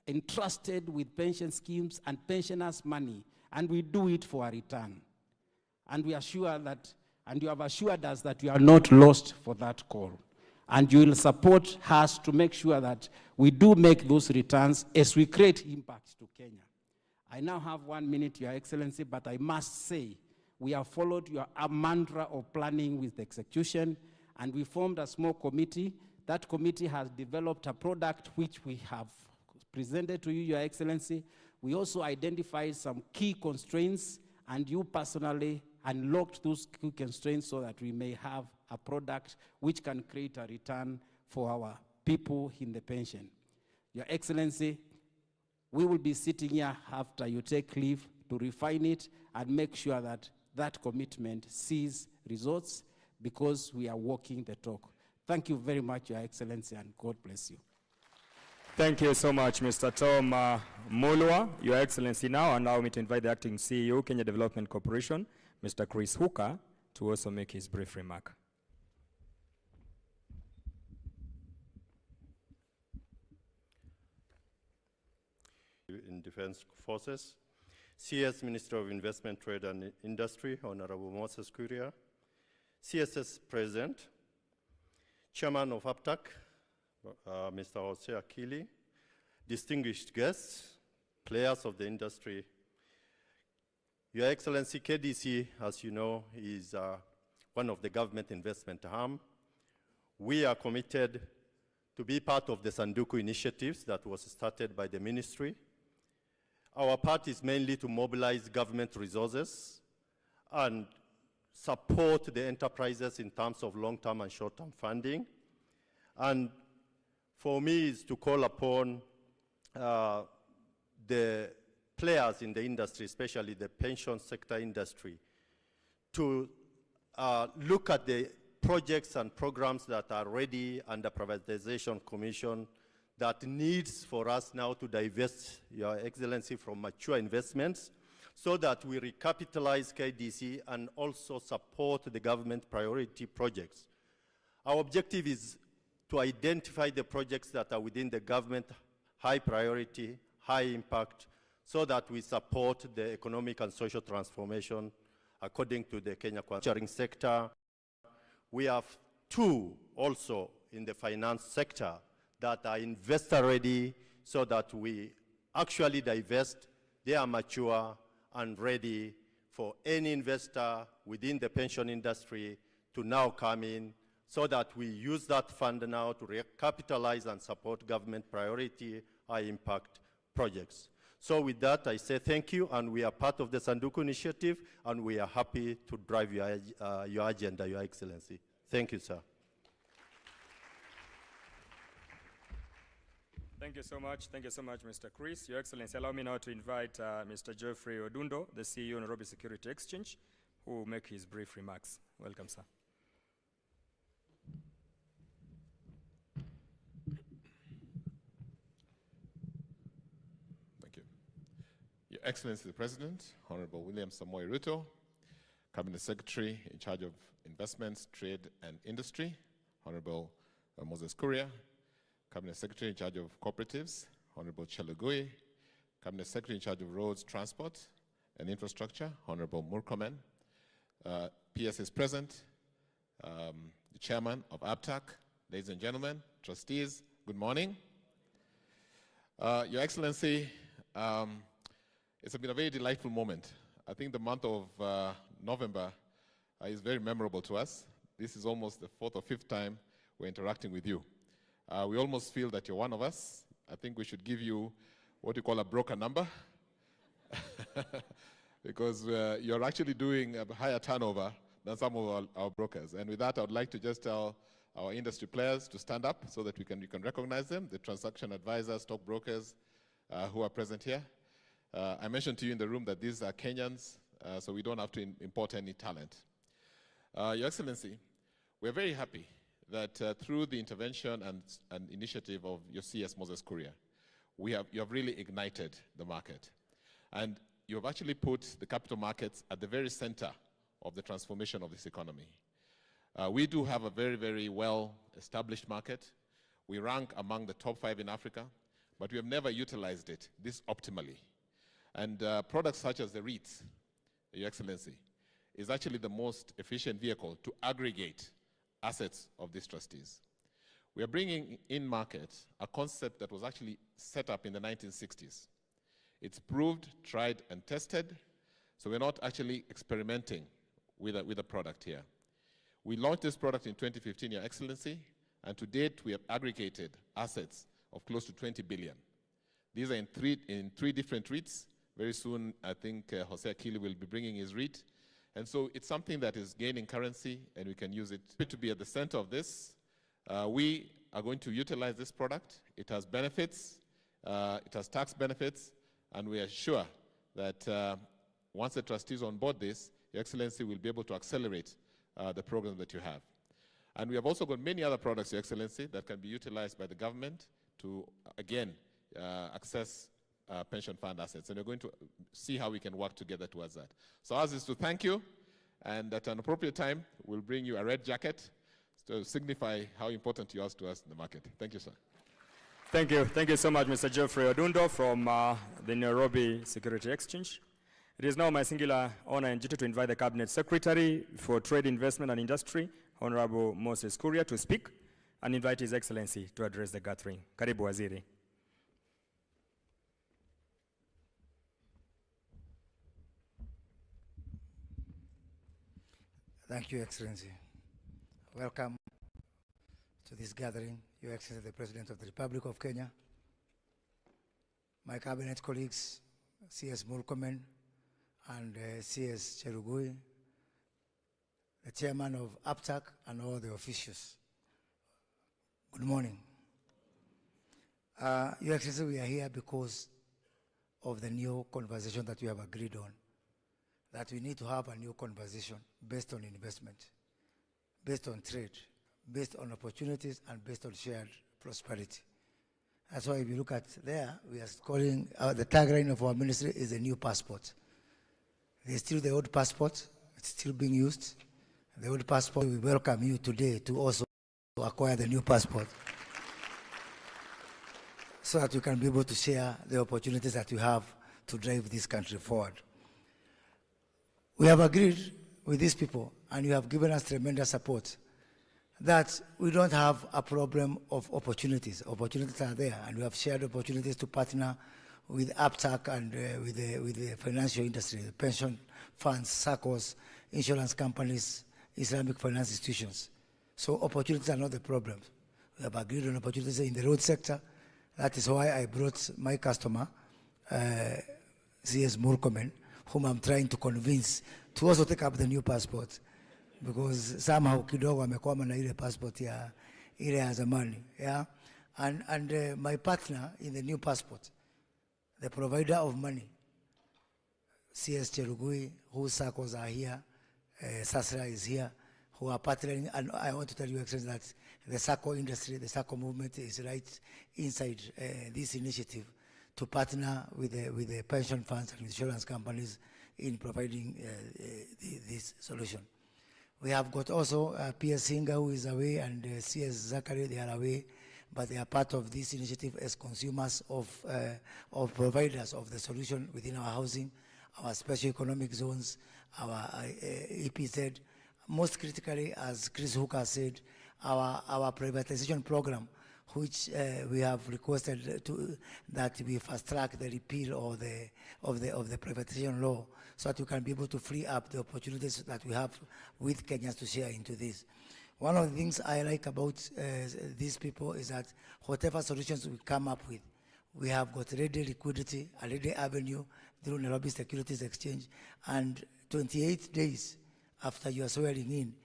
entrusted with pension schemes and pensioners' money, and we do it for a return. And we are sure that, and you have assured us that we are not lost for that call. And you will support us to make sure that we do make those returns as we create impact to Kenya. I now have 1 minute, Your Excellency, but I must say, we have followed your mantra of planning with execution, and we formed a small committee. That committee has developed a product which we have presented to you, Your Excellency. We also identified some key constraints, and you personally unlocked those key constraints so that we may have a product which can create a return for our people in the pension. Your Excellency, we will be sitting here after you take leave to refine it and make sure that that commitment sees results, because we are walking the talk. Thank you very much, Your Excellency, and God bless you. Thank you so much, Mr. Tom Mulwa. Your Excellency, now allow me to invite the Acting CEO, Kenya Development Corporation, Mr. Chris Hooker, to also make his brief remark. In Defense Forces, CS Minister of Investment, Trade and Industry, Honorable Moses Kuria, CSS President, Chairman of APTAC, Mr. Jose Akili, distinguished guests, players of the industry. Your Excellency, KDC, as you know, is one of the government investment arm. We are committed to be part of the Sanduku initiatives that was started by the ministry. Our part is mainly to mobilize government resources and support the enterprises in terms of long-term and short-term funding. And for me, is to call upon the players in the industry, especially the pension sector industry, to look at the projects and programs that are ready under Privatization Commission that needs for us now to divest, Your Excellency, from mature investments so that we recapitalize KDC and also support the government priority projects. Our objective is to identify the projects that are within the government high priority, high impact, so that we support the economic and social transformation according to the Kenya manufacturing sector. We have two also in the finance sector that are investor ready so that we actually divest. They are mature and ready for any investor within the pension industry to now come in, so that we use that fund now to recapitalize and support government priority high impact projects. So with that, I say thank you, and we are part of the Sanduku initiative, and we are happy to drive your agenda, Your Excellency. Thank you, sir. Thank you so much. Thank you so much, Mr. Chris. Your Excellency, allow me now to invite Mr. Geoffrey Odundo, the CEO of Nairobi Security Exchange, who will make his brief remarks. Welcome, sir. Thank you. Your Excellency the President, Honorable William Samoei Ruto, Cabinet Secretary in charge of Investments, Trade and Industry, Honorable Moses Kuria, Cabinet Secretary in charge of Cooperatives, Honorable Chelugui, Cabinet Secretary in charge of Roads, Transport and Infrastructure, Honorable Murkomen. PS is present, the Chairman of APTAC, ladies and gentlemen, trustees, good morning. Your Excellency, it's been a very delightful moment. I think the month of November is very memorable to us. This is almost the 4th or 5th time we're interacting with you. We almost feel that you're one of us. I think we should give you what you call a broker number because you're actually doing a higher turnover than some of our brokers. And with that, I would like to just tell our industry players to stand up so that you can recognize them, the transaction advisors, stockbrokers who are present here. I mentioned to you in the room that these are Kenyans, so we don't have to import any talent. Your Excellency, we're very happy that through the intervention and initiative of your CS Moses Kuria, you have really ignited the market. And you have actually put the capital markets at the very center of the transformation of this economy. We do have a very, very well-established market. We rank among the top 5 in Africa. but we have never utilized this optimally. And products such as the REITs, Your Excellency, is actually the most efficient vehicle to aggregate assets of these trustees. We are bringing in market a concept that was actually set up in the 1960s. It's proved, tried, and tested, so we're not actually experimenting with a product here. We launched this product in 2015, Your Excellency, and to date we have aggregated assets of close to 20 billion. These are in three different REITs. Very soon, I think Jose Akili will be bringing his REIT. And so it's something that is gaining currency, and we can use it to be at the center of this. We are going to utilize this product. It has benefits, it has tax benefits, and we are sure that once the trustees on board this, Your Excellency will be able to accelerate the program that you have. And we have also got many other products, Your Excellency, that can be utilized by the government to, again, access pension fund assets. And we're going to see how we can work together towards that. So ours is to thank you, and at an appropriate time, we'll bring you a red jacket to signify how important you are to us in the market. Thank you, sir. Thank you. Thank you so much, Mr. Geoffrey Odundo from the Nairobi Security Exchange. It is now my singular honor and duty to invite the Cabinet Secretary for Trade, Investment and Industry, Honorable Moses Kuria, to speak and invite His Excellency to address the gathering. Karibu Waziri. Thank you, Excellency. Welcome to this gathering, Your Excellency, the President of the Republic of Kenya, my cabinet colleagues, CS Murkomen and CS Cherugui, the chairman of APTAC, and all the officials. Good morning. Your Excellency, we are here because of the new conversation that we have agreed on, that we need to have a new conversation based on investment, based on trade, based on opportunities, and based on shared prosperity. That's why if you look at there, we are calling, the tagline of our ministry is a new passport. There's still the old passport, it's still being used. The old passport, we welcome you today to also acquire the new passport so that you can be able to share the opportunities that you have to drive this country forward. We have agreed with these people, and you have given us tremendous support, that we don't have a problem of opportunities. Opportunities are there, and we have shared opportunities to partner with APTAC and with the financial industry, the pension funds, SACCOs, insurance companies, Islamic finance institutions. So opportunities are not the problem. We have agreed on opportunities in the road sector. That is why I brought my customer, CS Murkomen, whom I'm trying to convince to also take up the new passport, because somehow kidogo amekwama na ile passport ya ile ya zamani, yeah. And my partner in the new passport, the provider of money, CS Cherugui, whose SACCOs are here, Sasra is here, who are partnering, and I want to tell you, Excellency, that the SACCO industry, the SACCO movement is right inside this initiative to partner with the pension funds and insurance companies in providing this solution. We have got also PS Singa, who is away, and CS Zachary, they are away, but they are part of this initiative as consumers of providers of the solution within our housing, our special economic zones, our EPZ. Most critically, as Chris Hooker said, our privatization program, which we have requested that we fast track the repeal of the privatization law, so that we can be able to free up the opportunities that we have with Kenyans to share into this. One of the things I like about these people is that whatever solutions we come up with, we have got ready liquidity, a ready avenue through Nairobi Securities Exchange, and 28 days after you are swearing in,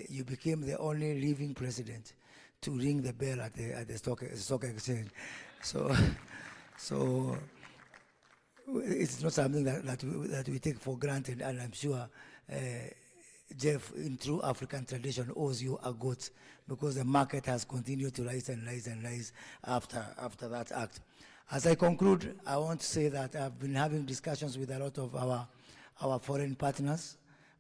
you became the only living president to ring the bell at the stock exchange. So it's not something that we take for granted, and I'm sure Jeff, in true African tradition, owes you a goat, because the market has continued to rise and rise and rise after that act. As I conclude, I want to say that I've been having discussions with a lot of our foreign partners,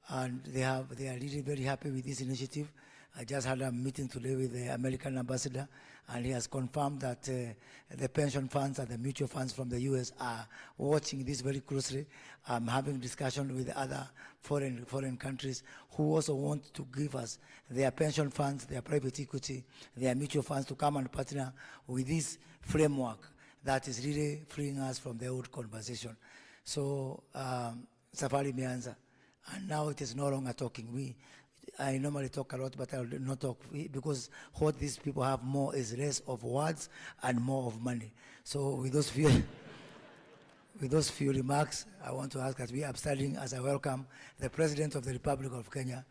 and they are really very happy with this initiative. I just had a meeting today with the American ambassador, And he has confirmed that the pension funds and the mutual funds from the US are watching this very closely. I'm having discussion with other foreign countries who also want to give us their pension funds, their private equity, their mutual funds to come and partner with this framework that is really freeing us from the old conversation. So, Safari Mianza, and now it is no longer talking. I normally talk a lot, but I will not talk because what these people have more is less of words and more of money. So with those few, with those few remarks, I want to ask that we are standing as I welcome the President of the Republic of Kenya,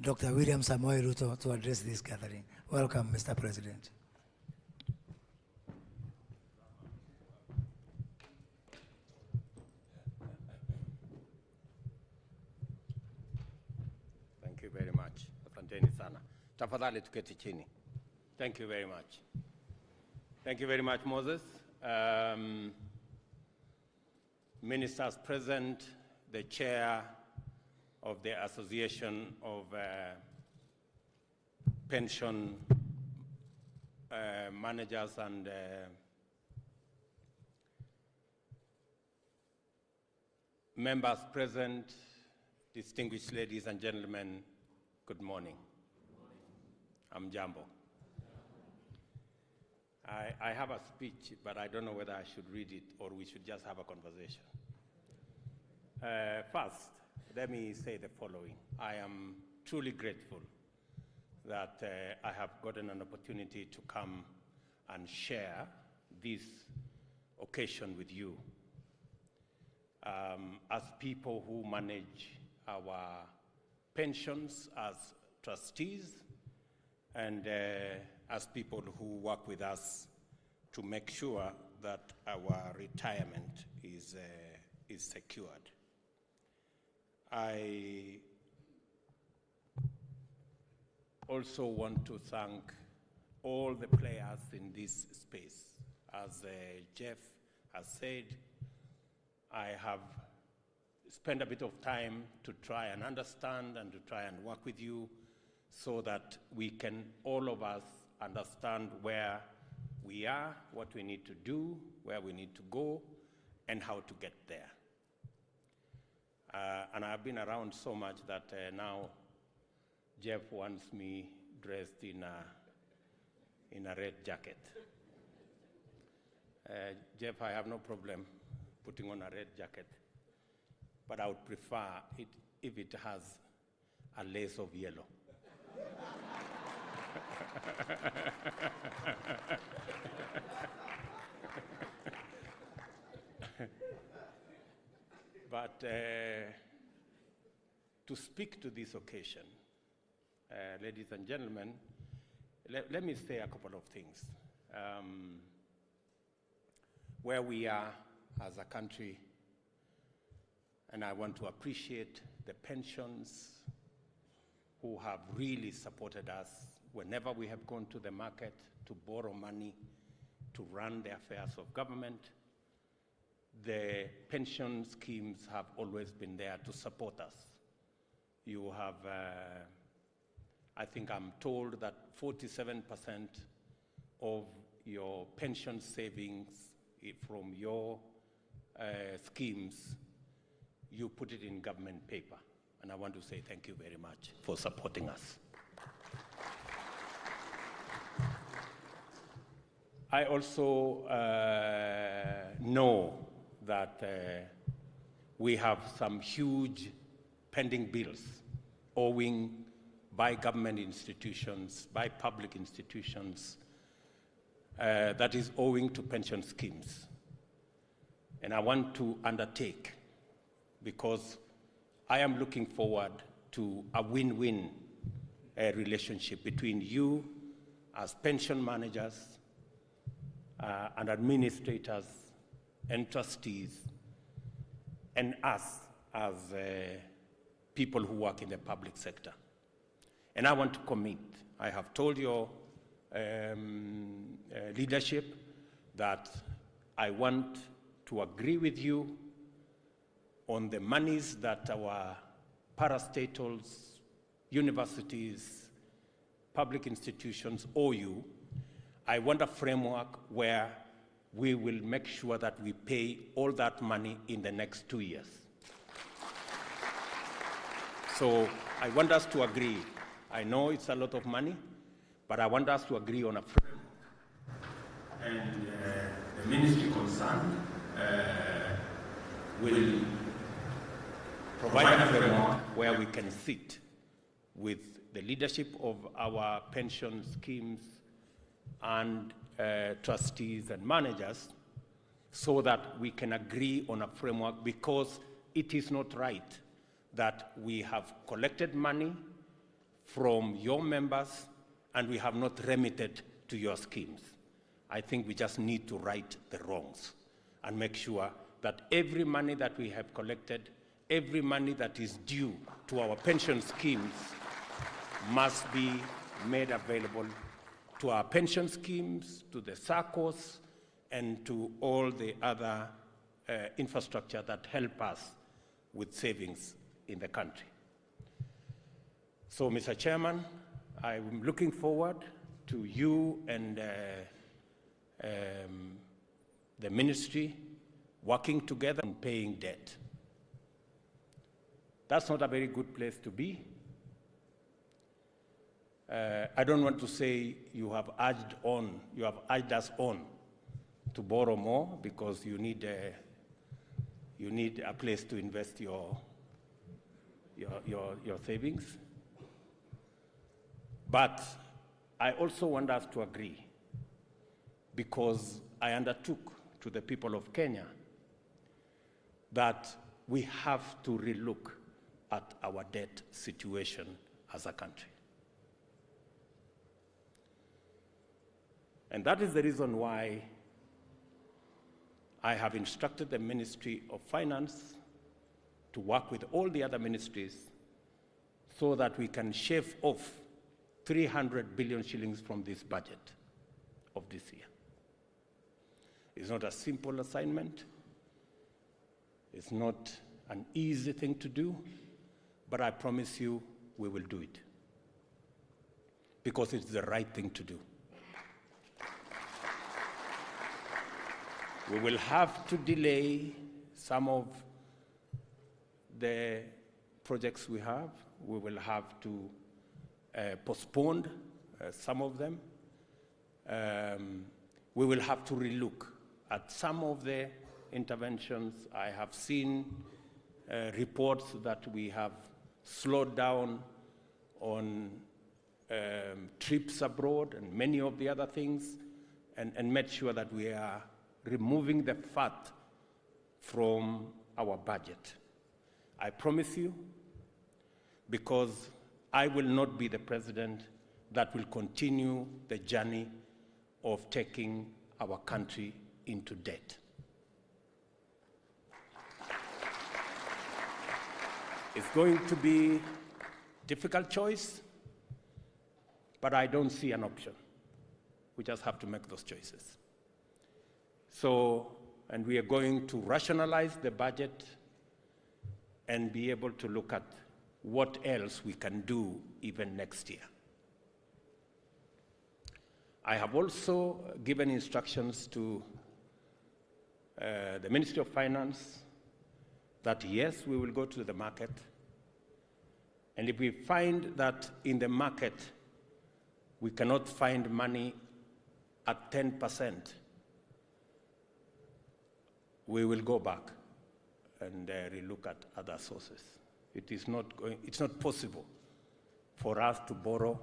Dr. William Samoei Ruto, to address this gathering. Welcome, Mr. President. Thank you very much. Asanteni sana. Tafadhali tuketi chini. Thank you very much. Thank you very much, Moses. Ministers present, the chair of the Association of Pension Managers and members present, distinguished ladies and gentlemen, good morning. I'm Jambo. I have a speech, but I don't know whether I should read it or we should just have a conversation. First, let me say the following. I am truly grateful that I have gotten an opportunity to come and share this occasion with you. As people who manage our pensions as trustees and as people who work with us to make sure that our retirement is secured. I also want to thank all the players in this space. As Jeff has said, I have spent a bit of time to try and understand and to try and work with you so that we can, all of us, understand where we are, what we need to do, where we need to go, and how to get there. And I've been around so much that now Jeff wants me dressed in a red jacket. Jeff, I have no problem putting on a red jacket, but I would prefer it if it has a lace of yellow. But to speak to this occasion, ladies and gentlemen, let me say a couple of things. Where we are as a country, and I want to appreciate the pensions who have really supported us whenever we have gone to the market to borrow money to run the affairs of government. The pension schemes have always been there to support us. You have, I think I'm told that 47% of your pension savings from your schemes, you put it in government paper. And I want to say thank you very much for supporting us. I also know that we have some huge pending bills owing by government institutions, by public institutions, that is owing to pension schemes. And I want to undertake, because I am looking forward to a win-win relationship between you as pension managers and administrators and trustees and us as people who work in the public sector. And I want to commit. I have told your leadership that I want to agree with you on the monies that our parastatals, universities, public institutions owe you, I want a framework where we will make sure that we pay all that money in the next 2 years. So I want us to agree. I know it's a lot of money, but I want us to agree on a framework. And the ministry concerned will provide a framework where we can sit with the leadership of our pension schemes and trustees and managers so that we can agree on a framework, because it is not right that we have collected money from your members and we have not remitted to your schemes. I think we just need to right the wrongs and make sure that every money that we have collected, every money that is due to our pension schemes must be made available to our pension schemes, to the SACCOs, and to all the other infrastructure that help us with savings in the country. So, Mr. Chairman, I'm looking forward to you and the ministry working together on paying debt. That's not a very good place to be. I don't want to say you have urged us on to borrow more, because you need a place to invest your savings. But I also want us to agree, because I undertook to the people of Kenya that we have to relook at our debt situation as a country. And that is the reason why I have instructed the Ministry of Finance to work with all the other ministries so that we can shave off 300 billion shillings from this budget of this year. It's not a simple assignment. It's not an easy thing to do, but I promise you we will do it, because it's the right thing to do. We will have to delay some of the projects we have. We will have to postpone some of them. We will have to relook at some of the interventions. I have seen reports that we have slowed down on trips abroad and many of the other things, and made sure that we are removing the fat from our budget. I promise you, because I will not be the president that will continue the journey of taking our country into debt. It's going to be a difficult choice, but I don't see an option. We just have to make those choices. So, and we are going to rationalize the budget and be able to look at what else we can do even next year. I have also given instructions to the Ministry of Finance that yes, we will go to the market, and if we find that in the market we cannot find money at 10%, we will go back and relook at other sources. It's not possible for us to borrow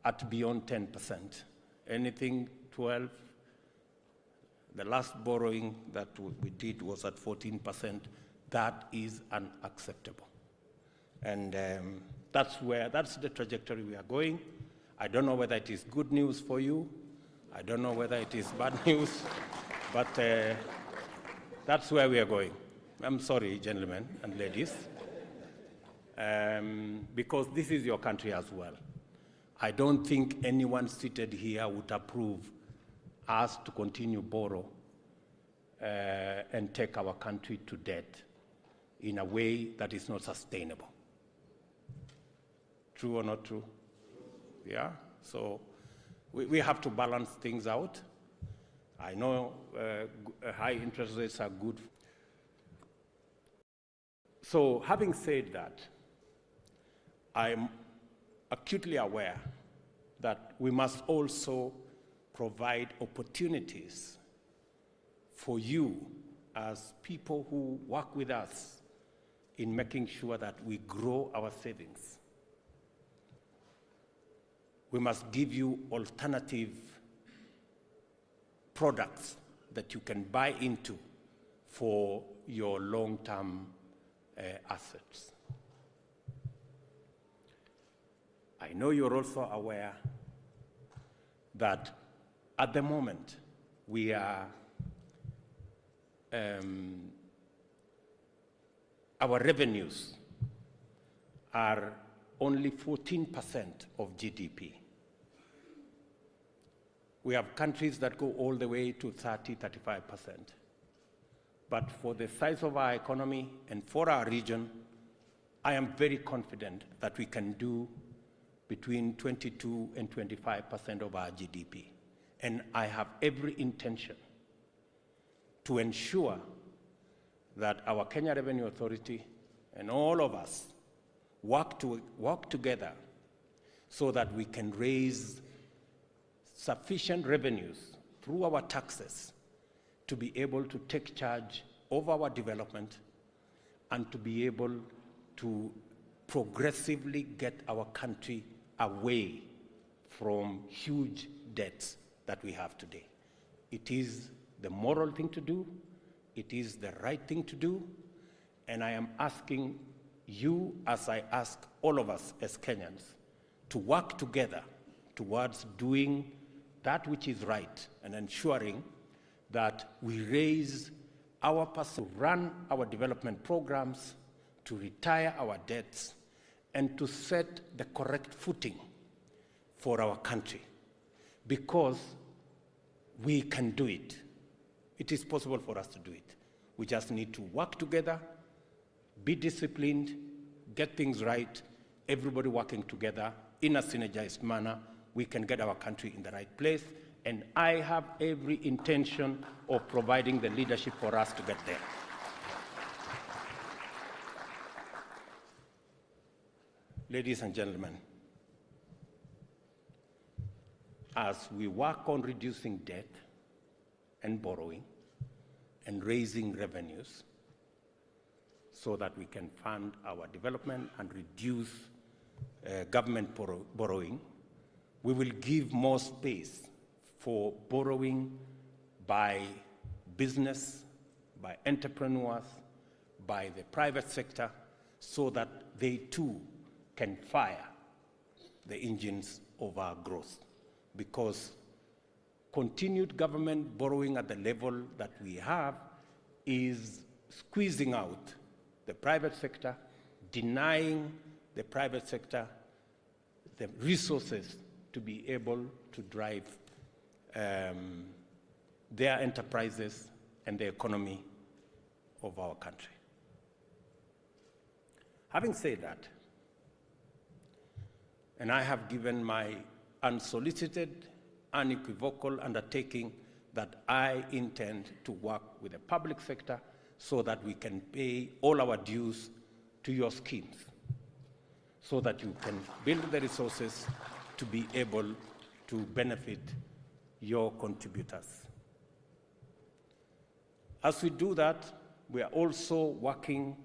at beyond 10%. Anything 12, the last borrowing that we did was at 14%. That is unacceptable. And that's the trajectory we are going. I don't know whether it is good news for you. I don't know whether it is bad news, but that's where we are going. I'm sorry, gentlemen and ladies, because this is your country as well. I don't think anyone seated here would approve us to continue borrow and take our country to debt in a way that is not sustainable. True or not true? Yeah? So we have to balance things out. I know high interest rates are good. So having said that, I'm acutely aware that we must also provide opportunities for you as people who work with us in making sure that we grow our savings. We must give you alternative products that you can buy into for your long-term assets. I know you're also aware that at the moment we are our revenues are only 14% of GDP. We have countries that go all the way to 30, 35%. But for the size of our economy and for our region, I am very confident that we can do between 22 and 25% of our GDP. And I have every intention to ensure that our Kenya Revenue Authority and all of us work together so that we can raise sufficient revenues through our taxes to be able to take charge of our development and to be able to progressively get our country away from huge debts that we have today. It is the moral thing to do, it is the right thing to do, and I am asking you, as I ask all of us as Kenyans, to work together towards doing that which is right and ensuring that we raise our person to run our development programs, to retire our debts, and to set the correct footing for our country. Because we can do it. It is possible for us to do it. We just need to work together, be disciplined, get things right, everybody working together in a synergized manner. We can get our country in the right place, and I have every intention of providing the leadership for us to get there. Ladies and gentlemen, as we work on reducing debt and borrowing and raising revenues so that we can fund our development and reduce government borrowing, we will give more space for borrowing by business, by entrepreneurs, by the private sector, so that they too can fire the engines of our growth. Because continued government borrowing at the level that we have is squeezing out the private sector, denying the private sector the resources to be able to drive their enterprises and the economy of our country. Having said that, and I have given my unsolicited, unequivocal undertaking that I intend to work with the public sector so that we can pay all our dues to your schemes, so that you can build the resources to be able to benefit your contributors. As we do that, we are also working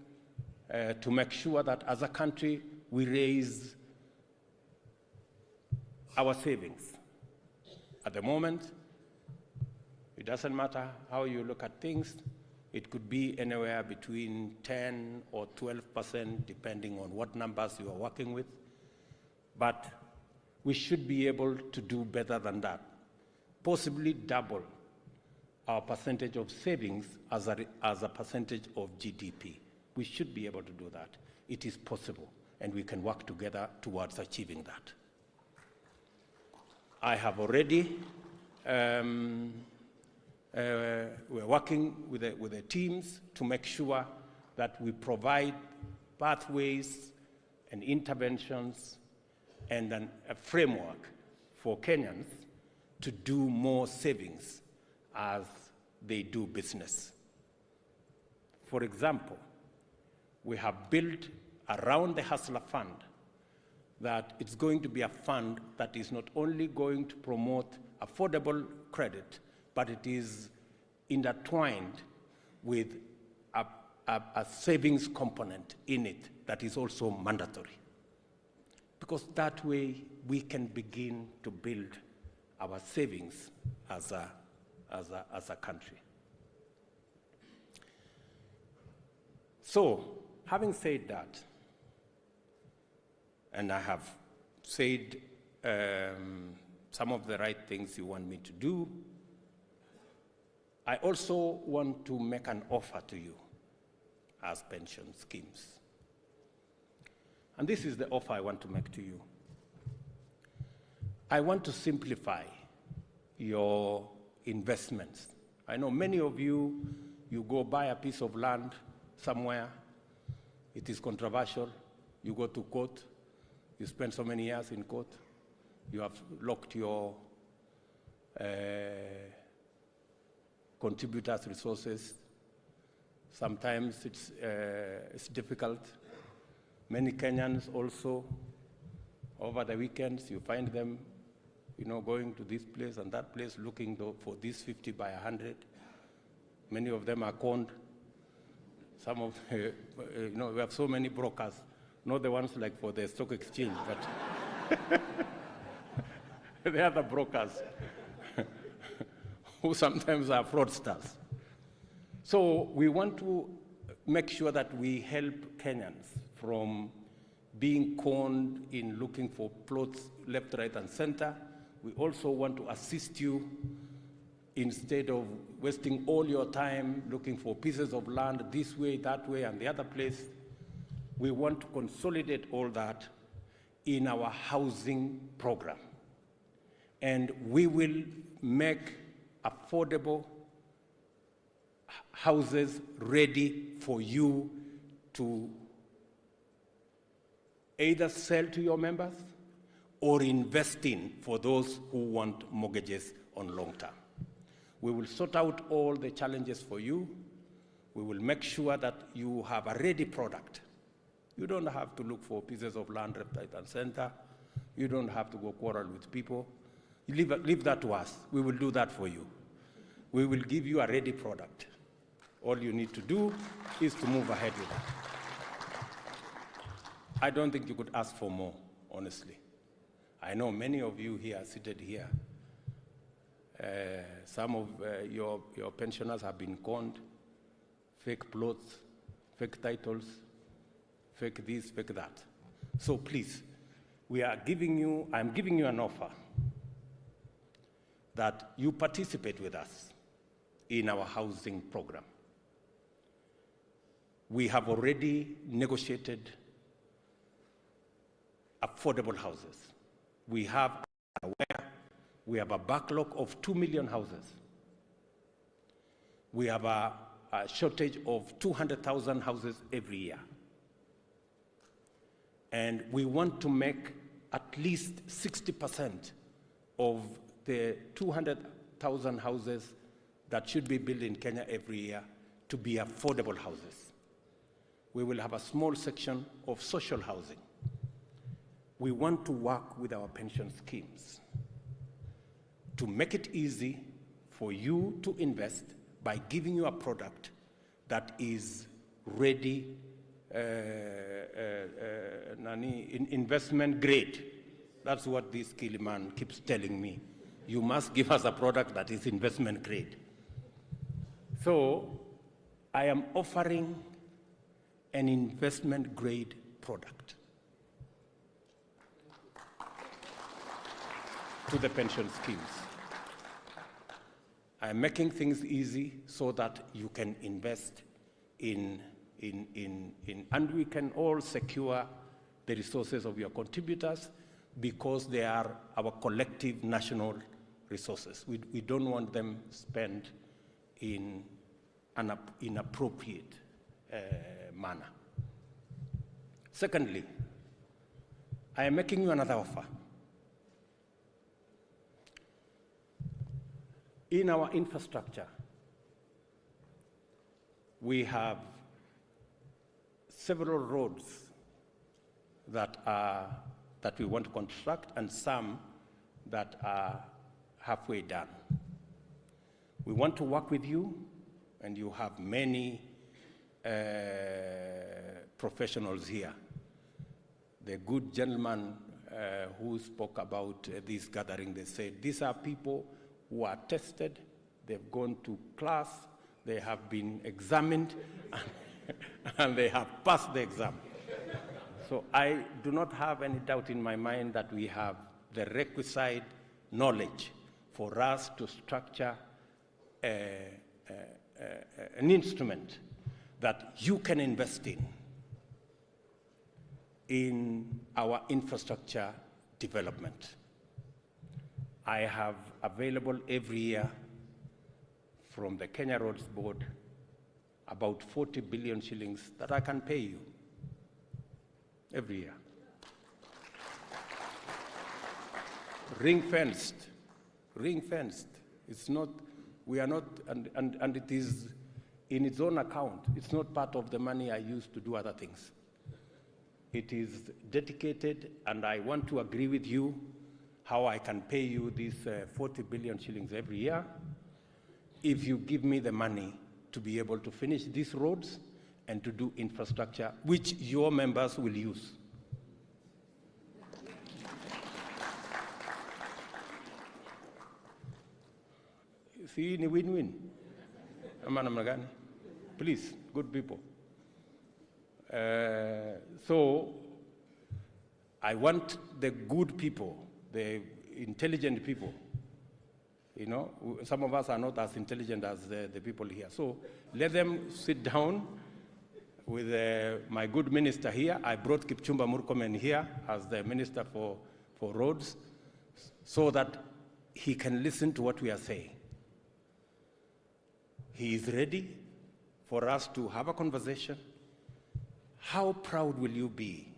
to make sure that as a country we raise our savings. At the moment, it doesn't matter how you look at things. It could be anywhere between 10 or 12%, depending on what numbers you are working with. But we should be able to do better than that, possibly double our percentage of savings as a percentage of GDP. We should be able to do that. It is possible, and we can work together towards achieving that. I have already, we're working with the teams to make sure that we provide pathways and interventions and a framework for Kenyans to do more savings as they do business. For example, we have built around the Hustler Fund that it's going to be a fund that is not only going to promote affordable credit, but it is intertwined with a savings component in it that is also mandatory. Because that way we can begin to build our savings as a country. So, having said that, and I have said some of the right things you want me to do, I also want to make an offer to you as pension schemes. And this is the offer I want to make to you. I want to simplify your investments. I know many of you, you go buy a piece of land somewhere, it is controversial, you go to court, you spend so many years in court, you have locked your contributors' resources. Sometimes it's difficult. Many Kenyans also, over the weekends, you find them, going to this place and that place looking for this 50 by 100. Many of them are conned. Some of, we have so many brokers, not the ones like for the stock exchange, but the other brokers who sometimes are fraudsters. So we want to make sure that we help Kenyans from being conned in looking for plots left, right, and center. We also want to assist you instead of wasting all your time looking for pieces of land this way, that way, and the other place. We want to consolidate all that in our housing program. And we will make affordable houses ready for you to either sell to your members or invest in for those who want mortgages on long term. We will sort out all the challenges for you. We will make sure that you have a ready product. You don't have to look for pieces of land left, right, and center. You don't have to go quarrel with people. Leave that to us. We will do that for you. We will give you a ready product. All you need to do is to move ahead with that. I don't think you could ask for more, honestly. I know many of you here seated here. Some of your pensioners have been conned, fake plots, fake titles, fake this, fake that. So please, I'm giving you an offer that you participate with us in our housing program. We have already negotiated affordable houses. We have a backlog of 2 million houses. We have a shortage of 200,000 houses every year. And we want to make at least 60% of the 200,000 houses that should be built in Kenya every year to be affordable houses. We will have a small section of social housing. We want to work with our pension schemes to make it easy for you to invest by giving you a product that is ready, investment grade. That's what this Kiliman keeps telling me. You must give us a product that is investment grade. So I am offering an investment grade product to the pension schemes. I'm making things easy so that you can invest and we can all secure the resources of your contributors because they are our collective national resources. We don't want them spent in an inappropriate manner. Secondly, I am making you another offer. In our infrastructure, we have several roads that we want to construct and some that are halfway done. We want to work with you, and you have many professionals here. The good gentleman who spoke about this gathering, they said, these are people who are tested, they've gone to class, they have been examined, and they have passed the exam. So I do not have any doubt in my mind that we have the requisite knowledge for us to structure an instrument that you can invest in our infrastructure development. I have available every year from the Kenya Roads Board about 40 billion shillings that I can pay you every year. Ring-fenced. It's not, we are not, and it is in its own account. It's not part of the money I use to do other things. It is dedicated, and I want to agree with you how I can pay you these 40 billion shillings every year if you give me the money to be able to finish these roads and to do infrastructure, which your members will use. See, ni win-win. Please, good people. So I want the good people, the intelligent people. You know, some of us are not as intelligent as the people here. So let them sit down with my good minister here. I brought Kipchumba Murkomen here as the minister for roads so that he can listen to what we are saying. He is ready for us to have a conversation. How proud will you be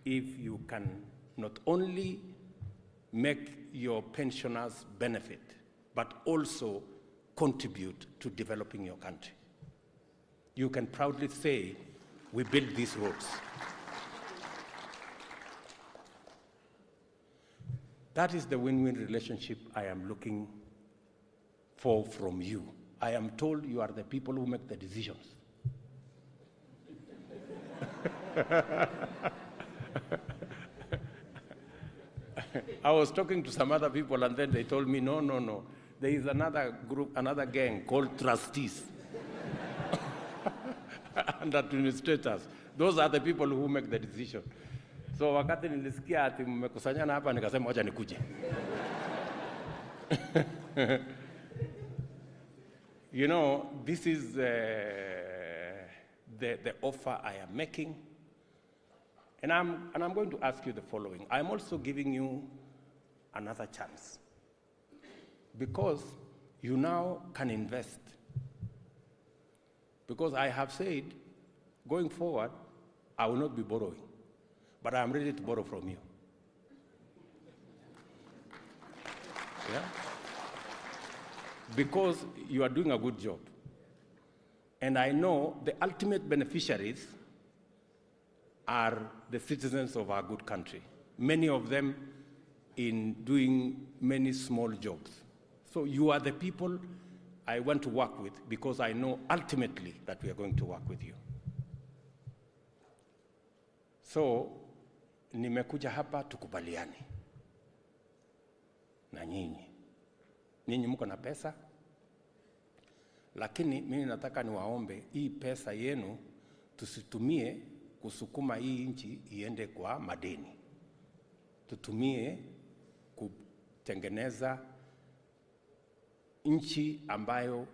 if you can not only make your pensioners benefit, but also contribute to developing your country? You can proudly say, we built these roads. That is the win-win relationship I am looking for from you. I am told you are the people who make the decisions. I was talking to some other people, and then they told me, no. There is another group, another gang called trustees and administrators. Those are the people who make the decision. So wakati nilisikia ati mmekusanyana hapa, nikasema wacha nikuje. You know, this is the offer I am making. And I'm going to ask you the following. I'm also giving you another chance. Because you now can invest. Because I have said, going forward, I will not be borrowing. But I am ready to borrow from you. Yeah? Because you are doing a good job. And I know the ultimate beneficiaries are the citizens of our good country, many of them in doing many small jobs. So you are the people I want to work with because I know ultimately that we are going to work with you. So, nimekuja hapa tukubaliane na nyinyi. Nyinyi mko na pesa, lakini mimi nataka niwaombe hii pesa yenu tusitumie kusukuma hii nchi iende kwa madeni. Tutumie kutengeneza nchi ambayo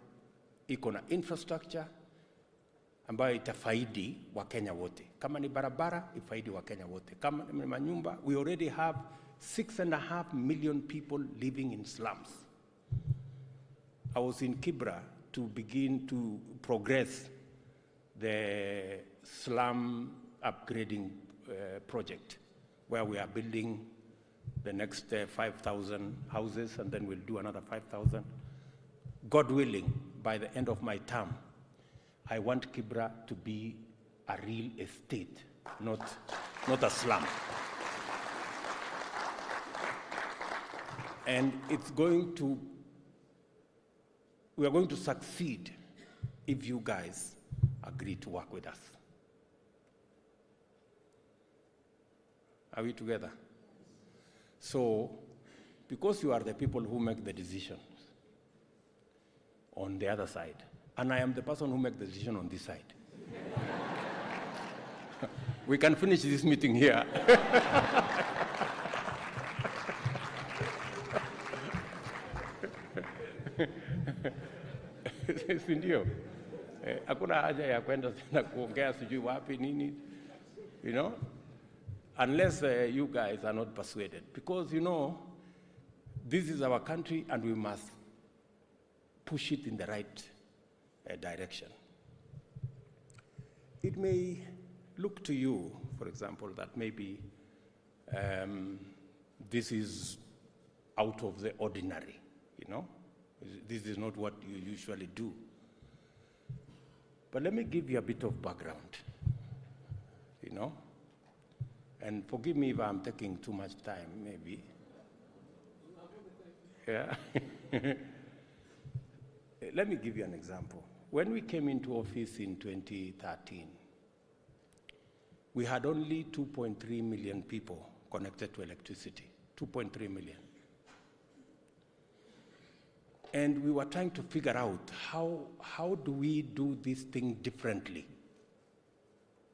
iko na infrastructure ambayo itafaidi Wakenya wote. Kama ni barabara, ifaidi Wakenya wote. Kama ni manyumba, we already have 6.5 million people living in slums. I was in Kibra to begin to progress the slum upgrading project, where we are building the next 5,000 houses, and then we'll do another 5,000. God willing, by the end of my term, I want Kibra to be a real estate, not a slum. And we are going to succeed if you guys agree to work with us. Are we together? So, because you are the people who make the decisions on the other side, and I am the person who makes the decision on this side, we can finish this meeting here. Sindio? Hakuna haja ya kwenda tena kuongea sijui wapi nini, you know, unless you guys are not persuaded, because you know this is our country and we must push it in the right direction. It may look to you, for example, that maybe this is out of the ordinary, you know. This is not what you usually do. But let me give you a bit of background, you know. And forgive me if I'm taking too much time, maybe. Yeah. Let me give you an example. When we came into office in 2013, we had only 2.3 million people connected to electricity, 2.3 million. And we were trying to figure out how do we do this thing differently?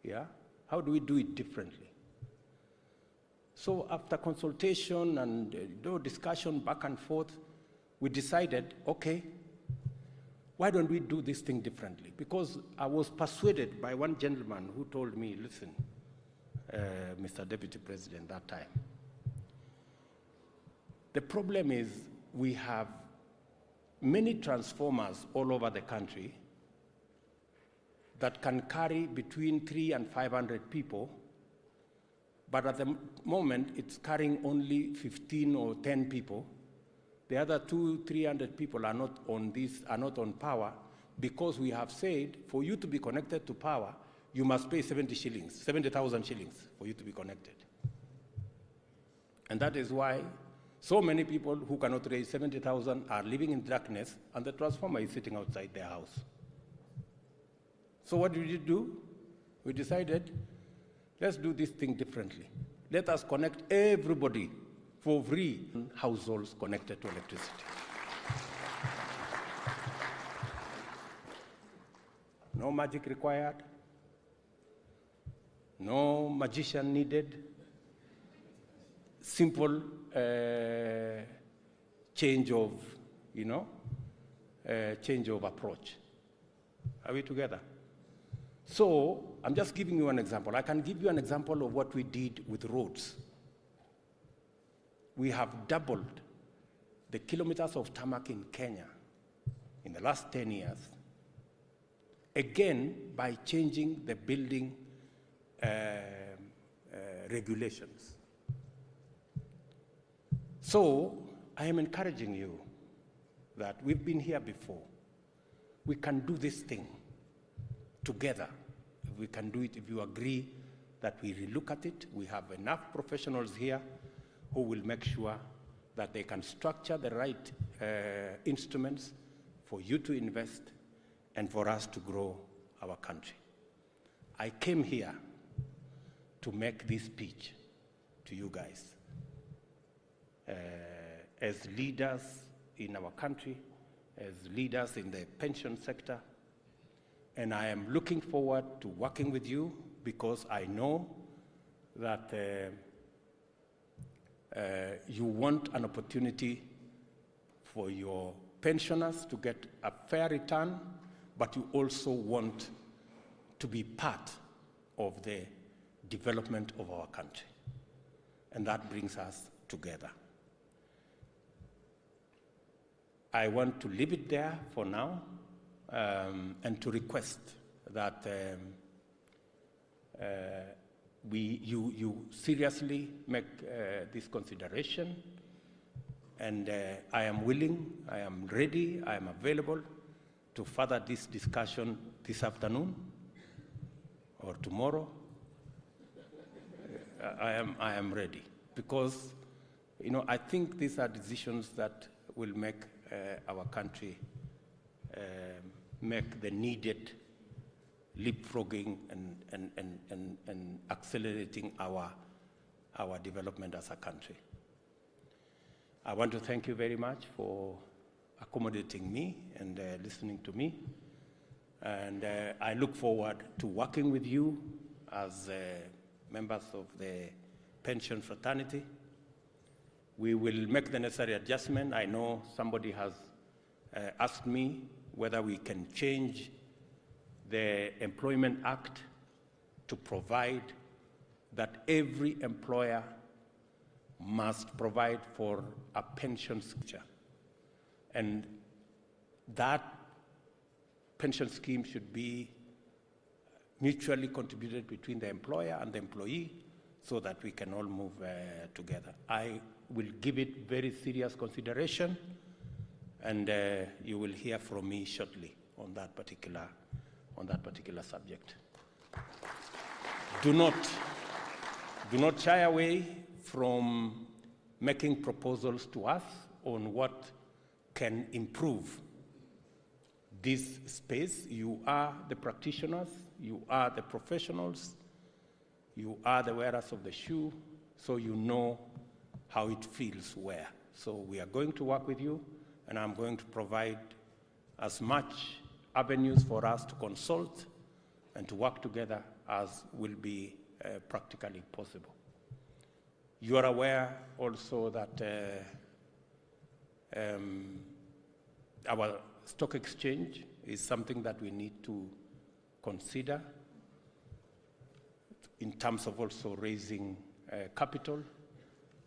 Yeah? How do we do it differently? So after consultation and discussion back and forth, we decided, okay, why don't we do this thing differently? Because I was persuaded by one gentleman who told me, listen, Mr. Deputy President, that time, the problem is we have many transformers all over the country that can carry between 300 and 500 people, but at the moment it's carrying only 15 or 10 people. The other 200-300 people are not on power, because we have said for you to be connected to power, you must pay 70,000 shillings for you to be connected. And that is why so many people who cannot raise 70,000 are living in darkness, and the transformer is sitting outside their house. So what did we do? We decided, let's do this thing differently. Let us connect everybody for free, households connected to electricity. No magic required, no magician needed, simple change of approach. Are we together? So I'm just giving you an example. I can give you an example of what we did with roads. We have doubled the kilometers of tarmac in Kenya in the last 10 years, again by changing the building regulations. So I am encouraging you that we've been here before. We can do this thing together. If we can do it, if you agree that we relook at it, we have enough professionals here who will make sure that they can structure the right instruments for you to invest and for us to grow our country. I came here to make this speech to you guys. As leaders in our country, as leaders in the pension sector, and I am looking forward to working with you, because I know that you want an opportunity for your pensioners to get a fair return, but you also want to be part of the development of our country. And that brings us together. I want to leave it there for now, and to request that you seriously make this consideration And I am willing, I am ready, I am available to further this discussion this afternoon or tomorrow. I am ready, because I think these are decisions that will make our country make the needed leapfrogging and accelerating our development as a country. I want to thank you very much for accommodating me and listening to me. And I look forward to working with you as members of the pension fraternity. We will make the necessary adjustment. I know somebody has asked me whether we can change the Employment Act to provide that every employer must provide for a pension scheme. And that pension scheme should be mutually contributed between the employer and the employee so that we can all move together. I will give it very serious consideration, and you will hear from me shortly on that particular subject. Do not shy away from making proposals to us on what can improve this space. You are the practitioners, you are the professionals, you are the wearers of the shoe, so you know how it feels where. So we are going to work with you, and I'm going to provide as much avenues for us to consult and to work together as will be practically possible. You are aware also that our stock exchange is something that we need to consider in terms of also raising capital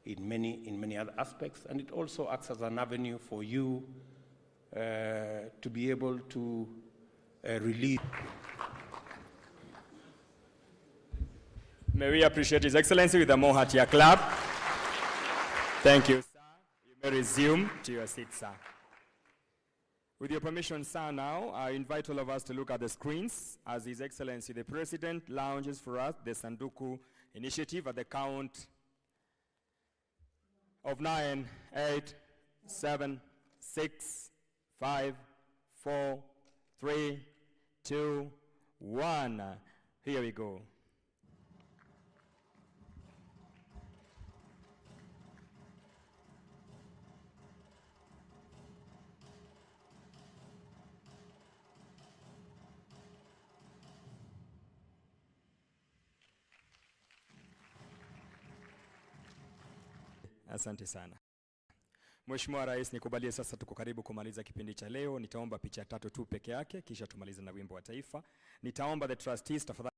in many other aspects, and it also acts as an avenue for you to be able to release. May we appreciate His Excellency with a more heartier clap. Thank you, sir. You may resume to your seat, sir. With your permission, sir, now, I invite all of us to look at the screens as His Excellency the President launches for us the Sanduku initiative at the count of 9, 8, 7, 6, 5, 4, 3, 2, 1. Here we go. Asante sana. Mheshimiwa Rais, nikubalie sasa tuko karibu kumaliza kipindi cha leo. Nitaomba picha 3 tu peke yake, kisha tumalize na wimbo wa taifa. Nitaomba the trustees tafadhali